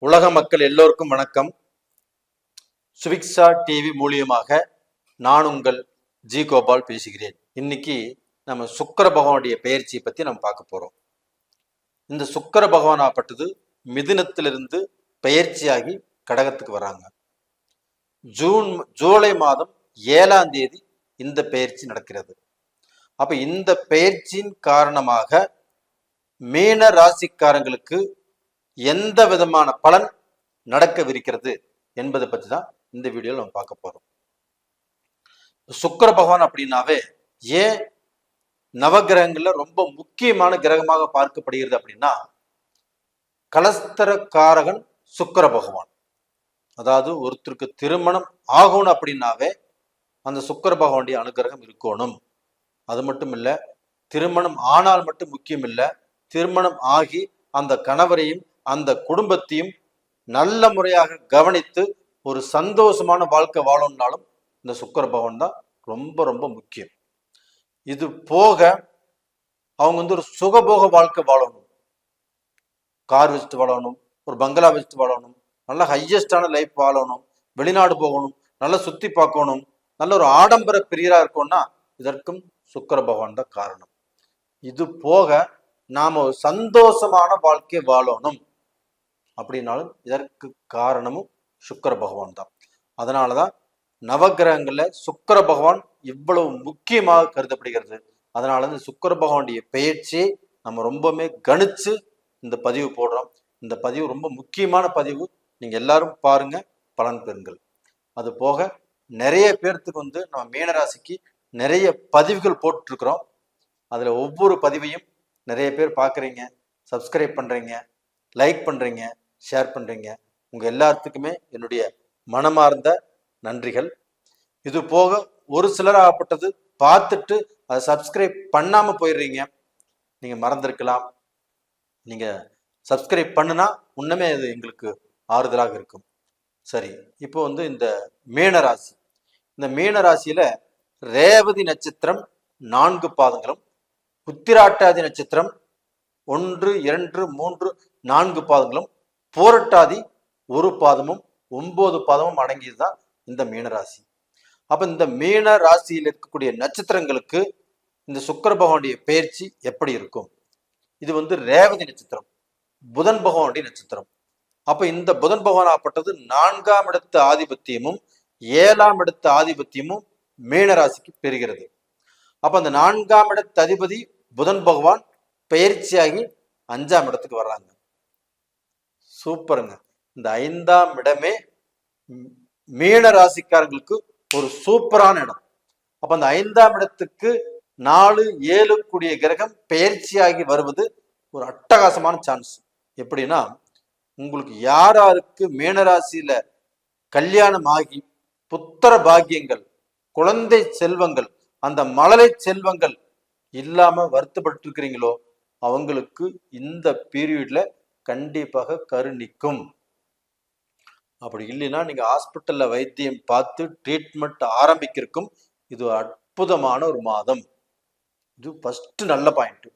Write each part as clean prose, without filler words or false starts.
உலக மக்கள் எல்லோருக்கும் வணக்கம். சுவிக்ஷா டிவி மூலியமாக நான் உங்கள் ஜி கோபால் பேசுகிறேன். இன்னைக்கு நம்ம சுக்கிர பகவானுடைய பெயர்ச்சியை பத்தி நம்ம பார்க்க போறோம். இந்த சுக்கிர பகவான் ஆப்பட்டது மிதுனத்திலிருந்து பெயர்ச்சியாகி கடகத்துக்கு வராங்க. ஜூலை மாதம் 7ஆம் தேதி இந்த பெயர்ச்சி நடக்கிறது. அப்ப இந்த பெயர்ச்சியின் காரணமாக மீன ராசிக்காரங்களுக்கு எந்த விதமான பலன் நடக்கவிருக்கிறது என்பதை பற்றி தான் இந்த வீடியோவில் நம்ம பார்க்க போறோம். சுக்கிர பகவான் அப்படின்னாவே ஏன் நவகிரகங்கள்ல ரொம்ப முக்கியமான கிரகமாக பார்க்கப்படுகிறது அப்படின்னா, கலஸ்தரக்காரகன் சுக்கிர பகவான். அதாவது ஒருத்தருக்கு திருமணம் ஆகணும் அப்படின்னாவே அந்த சுக்கிர பகவானுடைய அனுகிரகம் இருக்கணும். அது மட்டும் இல்ல, திருமணம் ஆனால் மட்டும் முக்கியம் இல்லை, திருமணம் ஆகி அந்த கணவரையும் அந்த குடும்பத்தையும் நல்ல முறையாக கவனித்து ஒரு சந்தோஷமான வாழ்க்கை வாழணும்னாலும் இந்த சுக்கிர பகவான் தான் ரொம்ப ரொம்ப முக்கியம். இது போக அவங்க ஒரு சுகபோக வாழ்க்கை வாழணும், கார் வச்சுட்டு வாழணும், ஒரு பங்களா வச்சுட்டு வாழணும், நல்ல ஹையஸ்டான லைஃப் வாழணும், வெளிநாடு போகணும், நல்லா சுத்தி பார்க்கணும், நல்ல ஒரு ஆடம்பர பிரியரா இருக்கணும்னா இதற்கும் சுக்கிர பகவான் தான் காரணம். இது போக நாம ஒரு சந்தோஷமான வாழ்க்கை வாழணும் அப்படின்னாலும் இதற்கு காரணமும் சுக்கிர பகவான் தான். அதனாலதான் நவகிரகங்கள்ல சுக்கிர பகவான் இவ்வளவு முக்கியமாக கருதப்படுகிறது. அதனால இந்த சுக்கிர பகவானுடைய பெயர்ச்சியை நம்ம ரொம்பவுமே கணிச்சு இந்த பதிவு போடுறோம். இந்த பதிவு ரொம்ப முக்கியமான பதிவு. நீங்க எல்லாரும் பாருங்க, பலன் பெறுங்கள். அது போக நிறைய பேர்த்துக்கு நம்ம மீனராசிக்கு நிறைய பதிவுகள் போட்டு இருக்கிறோம். அதுல ஒவ்வொரு பதிவையும் நிறைய பேர் பார்க்குறீங்க, சப்ஸ்கிரைப் பண்ணுறீங்க, லைக் பண்ணுறீங்க, ஷேர் பண்ணுறீங்க. உங்கள் எல்லாத்துக்குமே என்னுடைய மனமார்ந்த நன்றிகள். இது போக ஒரு சிலர் ஆகப்பட்டது பார்த்துட்டு அதை சப்ஸ்கிரைப் பண்ணாமல் போயிடுறீங்க. நீங்கள் மறந்துருக்கலாம். நீங்கள் சப்ஸ்கிரைப் பண்ணுனா முன்னமே அது எங்களுக்கு ஆறுதலாக இருக்கும். சரி, இப்போ இந்த மீனராசி, இந்த மீனராசியில் ரேவதி நட்சத்திரம் 4 பாதங்களும், உத்திராட்டாதி நட்சத்திரம் 1, 2, 3, 4 பாதங்களும், பூரட்டாதி 1 பாதமும் 9 பாதமும் அடங்கியதுதான் இந்த மீனராசி. அப்ப இந்த மீன ராசியில் இருக்கக்கூடிய நட்சத்திரங்களுக்கு இந்த சுக்கிர பகவானுடைய பெயர்ச்சி எப்படி இருக்கும்? இது ரேவதி நட்சத்திரம், புதன் பகவானுடைய நட்சத்திரம். அப்ப இந்த புதன் பகவான் ஆப்பட்டது 4ஆம் இடத்து ஆதிபத்தியமும் 7ஆம் இடத்து ஆதிபத்தியமும் மீனராசிக்கு பெறுகிறது. அப்ப அந்த 4ஆம் இடத்து அதிபதி புதன் பகவான் பெயர்ச்சியாகி 5ஆம் இடத்துக்கு வர்றாங்க. சூப்பருங்க. இந்த 5ஆம் இடமே மீன ராசிக்காரங்களுக்கு ஒரு சூப்பரான இடம். அப்ப அந்த 5ஆம் இடத்துக்கு 4, 7 கூடிய கிரகம் பெயர்ச்சியாகி வருவது ஒரு அட்டகாசமான சான்ஸ். எப்படின்னா, உங்களுக்கு யாராருக்கு மீனராசியில கல்யாணம் ஆகி புத்திர பாக்கியங்கள், குழந்தை செல்வங்கள், அந்த மழலை செல்வங்கள் இல்லாம வருத்தப்பட்டு இருக்கிறீங்களோ அவங்களுக்கு இந்த பீரியட்ல கண்டிப்பாக கருணிக்கும். அப்படி இல்லைன்னா நீங்க ஹாஸ்பிட்டல்ல வைத்தியம் பார்த்து ட்ரீட்மெண்ட் ஆரம்பிக்கிறக்கும் இது அற்புதமான ஒரு மாதம். இது ஃபர்ஸ்ட் நல்ல பாயிண்ட்.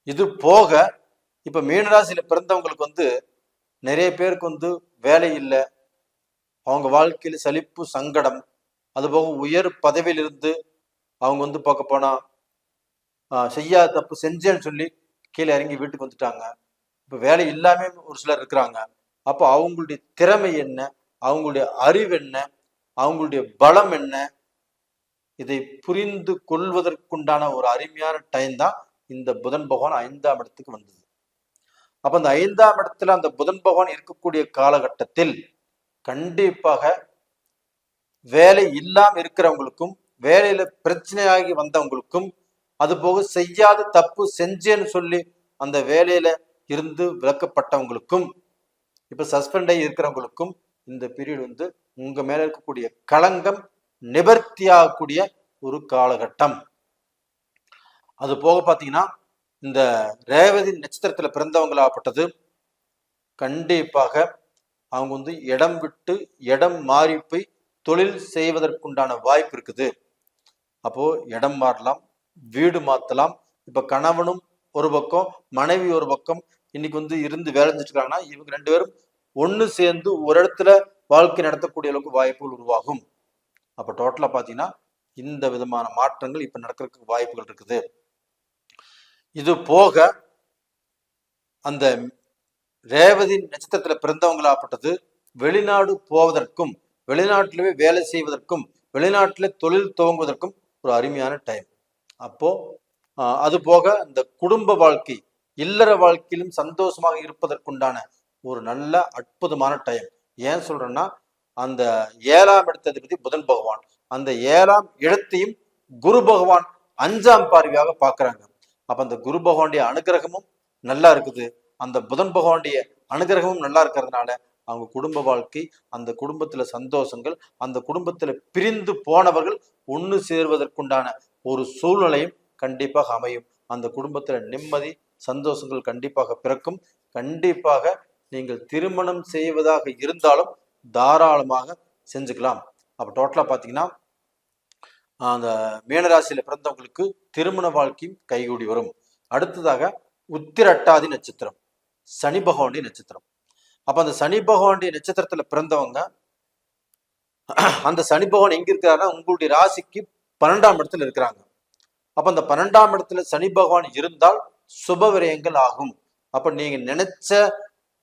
இது போக இப்ப மீனராசியில பிறந்தவங்களுக்கு நிறைய பேருக்கு வேலை இல்லை, அவங்க வாழ்க்கையில சலிப்பு சங்கடம், அதுபோக உயர் பதவியிலிருந்து அவங்க பார்க்க போனா செய்யாத தப்பு செஞ்சேன்னு சொல்லி கீழே இறங்கி வீட்டுக்கு வந்துட்டாங்க. இப்ப வேலை இல்லாம ஒரு சிலர் இருக்கிறாங்க. அப்போ அவங்களுடைய திறமை என்ன, அவங்களுடைய அறிவு என்ன, அவங்களுடைய பலம் என்ன, இதை புரிந்து கொள்வதற்குண்டான ஒரு அருமையான டைம் தான் இந்த புதன் பகவான் 5ஆம் இடத்துக்கு வந்தது. அப்ப அந்த 5ஆம் இடத்துல அந்த புதன் பகவான் இருக்கக்கூடிய காலகட்டத்தில் கண்டிப்பாக வேலை இல்லாம இருக்கிறவங்களுக்கும், வேலையில பிரச்சனையாகி வந்தவங்களுக்கும், அது போக செய்யாத தப்பு செஞ்சேன்னு சொல்லி அந்த வேலையில இருந்து விலக்கப்பட்டவங்களுக்கும், இப்ப சஸ்பெண்ட் ஆகி இருக்கிறவங்களுக்கும் இந்த பீரியட் உங்க மேல இருக்கக்கூடிய களங்கம் நிவர்த்தி ஆகக்கூடிய ஒரு காலகட்டம். அது போக பாத்தீங்கன்னா, இந்த ரேவதி நட்சத்திரத்துல பிறந்தவங்களாகப்பட்டது கண்டிப்பாக அவங்க இடம் விட்டு இடம் மாறி போய் தொழில் செய்வதற்குண்டான வாய்ப்பு இருக்குது. அப்போ இடம் மாறலாம், வீடு மாத்தலாம். இப்ப கணவனும் ஒரு பக்கம், மனைவி ஒரு பக்கம் இன்னைக்கு இருந்து வேலை செஞ்சுட்டு இருக்காங்கன்னா, இவங்க 2 பேரும் ஒன்று சேர்ந்து ஒரு இடத்துல வாழ்க்கை நடத்தக்கூடிய அளவுக்கு வாய்ப்புகள் உருவாகும். அப்ப டோட்டலா பாத்தீங்கன்னா இந்த விதமான மாற்றங்கள் இப்ப நடக்கிறதுக்கு வாய்ப்புகள் இருக்குது. இது போக அந்த ரேவதி நட்சத்திரத்துல பிறந்தவங்களாப்பட்டது வெளிநாடு போவதற்கும், வெளிநாட்டிலே வேலை செய்வதற்கும், வெளிநாட்டிலே தொழில் துவங்குவதற்கும் ஒரு அருமையான டைம். அப்போ அது போக இந்த குடும்ப வாழ்க்கை, இல்லற வாழ்க்கையிலும் சந்தோஷமாக இருப்பதற்குண்டான ஒரு நல்ல அற்புதமான டைம். ஏன் சொல்றேன்னா, அந்த 7ஆம் இடத்ததிபதி புதன் பகவான், அந்த 7ஆம் இடத்தையும் குரு பகவான் 5ஆம் பார்வையாக பார்க்கிறாங்க. அப்ப அந்த குரு பகவானுடைய அனுகிரகமும் நல்லா இருக்குது, அந்த புதன் பகவானுடைய அனுகிரகமும் நல்லா இருக்கிறதுனால அவங்க குடும்ப வாழ்க்கை, அந்த குடும்பத்துல சந்தோஷங்கள், அந்த குடும்பத்துல பிரிந்து போனவர்கள் ஒன்று சேர்வதற்குண்டான ஒரு சூழ்நிலையும் கண்டிப்பாக அமையும். அந்த குடும்பத்துல நிம்மதி சந்தோஷங்கள் கண்டிப்பாக பிறக்கும். கண்டிப்பாக நீங்கள் திருமணம் செய்வதாக இருந்தாலும் தாராளமாக செஞ்சுக்கலாம். அப்ப டோட்டலா பாத்தீங்கன்னா அந்த மீனராசியில பிறந்தவங்களுக்கு திருமண வாழ்க்கையும் கைகூடி வரும். அடுத்ததாக உத்திரட்டாதி நட்சத்திரம், சனி பகவானுடைய நட்சத்திரம். அப்ப அந்த சனி பகவானுடைய நட்சத்திரத்துல பிறந்தவங்க, அந்த சனி பகவான் எங்க இருக்கிறாருன்னா உங்களுடைய ராசிக்கு 12ஆம் இடத்துல இருக்கிறாங்க. அப்ப அந்த 12ஆம் இடத்துல சனி பகவான் இருந்தால் சுப விரயங்கள் ஆகும். அப்ப நீங்க நினைச்ச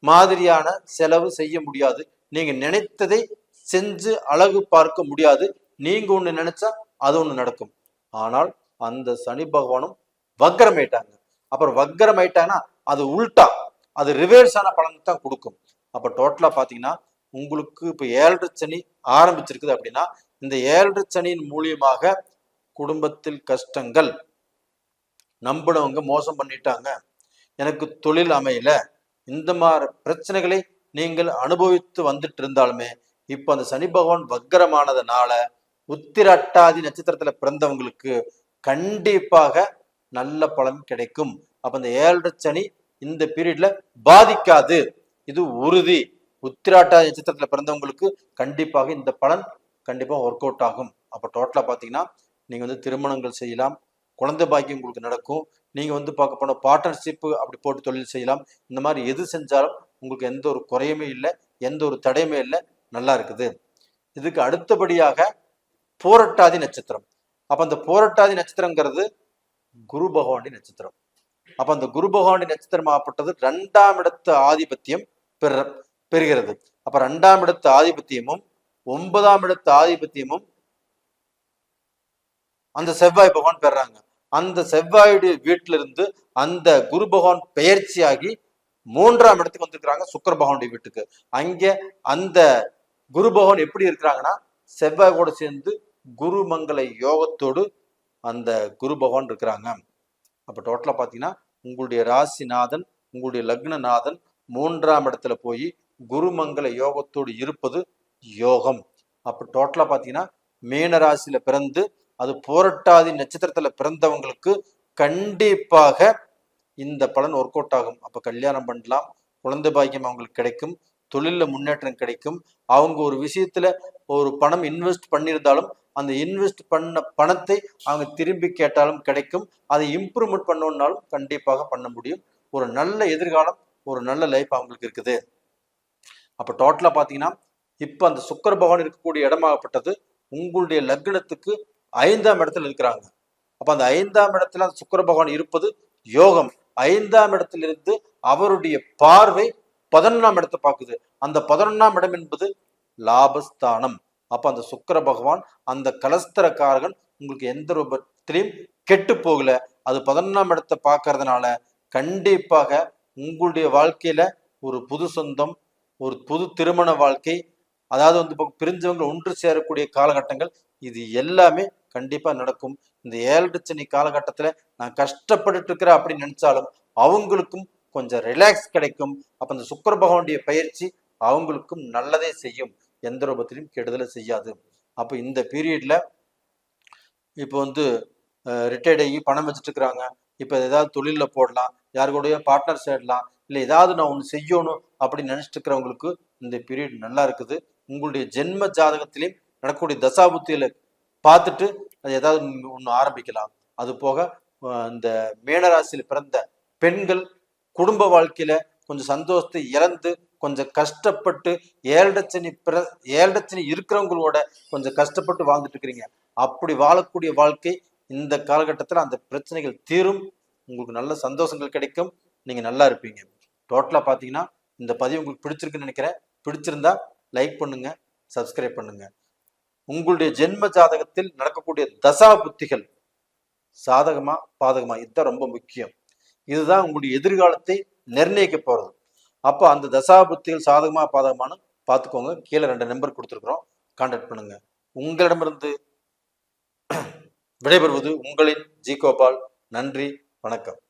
மாதிரியான செலவு செய்ய முடியாது, நீங்க நினைத்ததை செஞ்சு அழகு பார்க்க முடியாது. நீங்க ஒண்ணு நினைச்சா அது ஒண்ணு நடக்கும். ஆனால் அந்த சனி பகவானும் வக்கரமாயிட்டாங்க. அப்புறம் வக்கரமாயிட்டாங்கன்னா அது உல்டா, அது ரிவர்ஸான பலன் தான் கொடுக்கும். அப்ப டோட்டலா பாத்தீங்கன்னா உங்களுக்கு இப்ப 7.5 சனி ஆரம்பிச்சிருக்குது அப்படின்னா, இந்த 7.5 சனியின் மூலியமாக குடும்பத்தில் கஷ்டங்கள், நம்பினவங்க மோசம் பண்ணிட்டாங்க, எனக்கு தொழில் அமையல, இந்த மாதிரி பிரச்சனைகளை நீங்கள் அனுபவித்து வந்துட்டு இருந்தாலுமே இப்ப அந்த சனி பகவான் வக்கரமானதுனால உத்திரட்டாதி நட்சத்திரத்துல பிறந்தவங்களுக்கு கண்டிப்பாக நல்ல பலன் கிடைக்கும். அப்ப இந்த 7.5 சனி இந்த பீரியட்ல பாதிக்காது, இது உறுதி. உத்திராட்டாதி நட்சத்திரத்துல பிறந்தவங்களுக்கு கண்டிப்பாக இந்த பலன் கண்டிப்பா ஒர்க் அவுட் ஆகும். அப்ப டோட்டலா பாத்தீங்கன்னா நீங்க வந்து திருமணங்கள் செய்யலாம், குழந்தை பாக்கியம் உங்களுக்கு நடக்கும், நீங்க வந்து பார்க்க போன பார்ட்னர்ஷிப் அப்படி போட்டு தொழில் செய்யலாம். இந்த மாதிரி எது செஞ்சாலும் உங்களுக்கு எந்த ஒரு குறையுமே இல்லை, எந்த ஒரு தடையுமே இல்லை, நல்லா இருக்குது. இதுக்கு அடுத்தபடியாக போரட்டாதி நட்சத்திரம். அப்ப அந்த போரட்டாதி நட்சத்திரங்கிறது குரு பகவானுடைய நட்சத்திரம். அப்ப அந்த குரு பகவானுடைய நட்சத்திரம் ஆப்பட்டது 2ஆம் இடத்து ஆதிபத்தியம் பெறுகிறது. அப்ப 2ஆம் இடத்து ஆதிபத்தியமும் 9ஆம் இடத்து ஆதிபத்தியமும் அந்த செவ்வாய் பகவான் பெறாங்க. அந்த செவ்வாயுடைய வீட்டில இருந்து அந்த குரு பகவான் பெயர்ச்சியாகி 3ஆம் இடத்துக்கு வந்திருக்கிறாங்க, சுக்கிர பகவானுடைய வீட்டுக்கு. அங்க அந்த குரு பகவான் எப்படி இருக்கிறாங்கன்னா செவ்வாய் கூட சேர்ந்து குரு மங்கள யோகத்தோடு அந்த குரு பகவான் இருக்கிறாங்க. அப்ப டோட்டலா பாத்தீங்கன்னா உங்களுடைய ராசிநாதன், உங்களுடைய லக்னநாதன் 3ஆம் இடத்துல போய் குருமங்கள யோகத்தோடு இருப்பது யோகம். அப்ப டோட்டலா பாத்தீங்கன்னா மீன ராசியில பிறந்து அது போரட்டாதி நட்சத்திரத்துல பிறந்தவங்களுக்கு கண்டிப்பாக இந்த பலன் ஒர்க் அவுட் ஆகும். அப்ப கல்யாணம் பண்ணலாம், குழந்தை பாக்கியம் அவங்களுக்கு கிடைக்கும், தொழில முன்னேற்றம் கிடைக்கும். அவங்க ஒரு விஷயத்துல ஒரு பணம் இன்வெஸ்ட் பண்ணியிருந்தாலும் அந்த இன்வெஸ்ட் பண்ண பணத்தை அவங்க திரும்பி கேட்டாலும் கிடைக்கும். அதை இம்ப்ரூவ்மெண்ட் பண்ணணும்னாலும் கண்டிப்பாக பண்ண முடியும். ஒரு நல்ல எதிர்காலம், ஒரு நல்ல லைஃப் அவங்களுக்கு இருக்குது. அப்ப டோட்டலா பாத்தீங்கன்னா இப்ப அந்த சுக்கிர பகவான் இருக்கக்கூடிய இடமாகப்பட்டது உங்களுடைய லக்னத்துக்கு 5ஆம் இடத்துல இருக்கிறாங்க. அப்ப அந்த 5ஆம் இடத்துல அந்த சுக்கிர பகவான் இருப்பது யோகம். 5ஆம் இடத்திலிருந்து அவருடைய பார்வை 11ஆம் இடத்தை பார்க்குது. அந்த 11ஆம் இடம் என்பது லாபஸ்தானம். அப்ப அந்த சுக்கிர பகவான் அந்த கலஸ்தரக்காரகன் உங்களுக்கு எந்த ரூபத்திலையும் கெட்டு போகல. அது 11ஆம் இடத்தை பார்க்கறதுனால கண்டிப்பாக உங்களுடைய வாழ்க்கையில ஒரு புது சொந்தம், ஒரு புது திருமண வாழ்க்கை, அதாவது வந்து பிரிஞ்சவங்க ஒன்று சேரக்கூடிய காலகட்டங்கள், இது எல்லாமே கண்டிப்பா நடக்கும். இந்த 7.5 சனி காலகட்டத்துல நான் கஷ்டப்பட்டு இருக்கிறேன் அப்படின்னு நினைச்சாலும் அவங்களுக்கும் கொஞ்சம் ரிலாக்ஸ் கிடைக்கும். அப்ப அந்த சுக்கிர பகவானுடைய பயிற்சி அவங்களுக்கும் நல்லதே செய்யும், எந்த ரூபத்திலும் கெடுதலை செய்யாது. அப்ப இந்த பீரியட்ல இப்போ வந்து ரிட்டையர்ட் ஆகி பணம் வச்சுட்டு இருக்கிறாங்க, இப்போ ஏதாவது தொழில போடலாம், யாரு கூடய பார்ட்னர் சேரலாம், இல்லை ஏதாவது நான் ஒன்று செய்யணும் அப்படின்னு நினைச்சிட்டு இருக்கிறவங்களுக்கு இந்த பீரியட் நல்லா இருக்குது. உங்களுடைய ஜென்ம ஜாதகத்திலையும் நடக்கக்கூடிய தசாபுத்தியில பார்த்துட்டு அது ஏதாவது ஒன்று ஆரம்பிக்கலாம். அது போக இந்த மேனராசியில் பிறந்த பெண்கள் குடும்ப வாழ்க்கையில கொஞ்சம் சந்தோஷத்தை இழந்து கொஞ்சம் கஷ்டப்பட்டு ஏழரை சனி இருக்கிறவங்களோட கொஞ்சம் கஷ்டப்பட்டு வாழ்ந்துட்டு இருக்கிறீங்க. அப்படி வாழக்கூடிய வாழ்க்கை இந்த காலகட்டத்தில் அந்த பிரச்சனைகள் தீரும். உங்களுக்கு நல்ல சந்தோஷங்கள் கிடைக்கும். நீங்க நல்லா இருப்பீங்க. டோட்டலா பாத்தீங்கன்னா இந்த பதிவு உங்களுக்கு பிடிச்சிருக்குன்னு நினைக்கிறேன். பிடிச்சிருந்தா லைக் பண்ணுங்க, சப்ஸ்கிரைப் பண்ணுங்க. உங்களுடைய ஜென்ம ஜாதகத்தில் நடக்கக்கூடிய தசா புத்திகள் சாதகமா பாதகமா, இதுதான் ரொம்ப முக்கியம். இதுதான் உங்களுடைய எதிர்காலத்தை நிர்ணயிக்க போறது. அப்போ அந்த தசா புத்திகள் சாதகமா பாதகமானு பார்த்துக்கோங்க. கீழே 2 நம்பர் கொடுத்துருக்குறோம், கான்டாக்ட் பண்ணுங்க. உங்களிடமிருந்து விடைபெறுவது உங்களின் ஜி கோபால். நன்றி, வணக்கம்.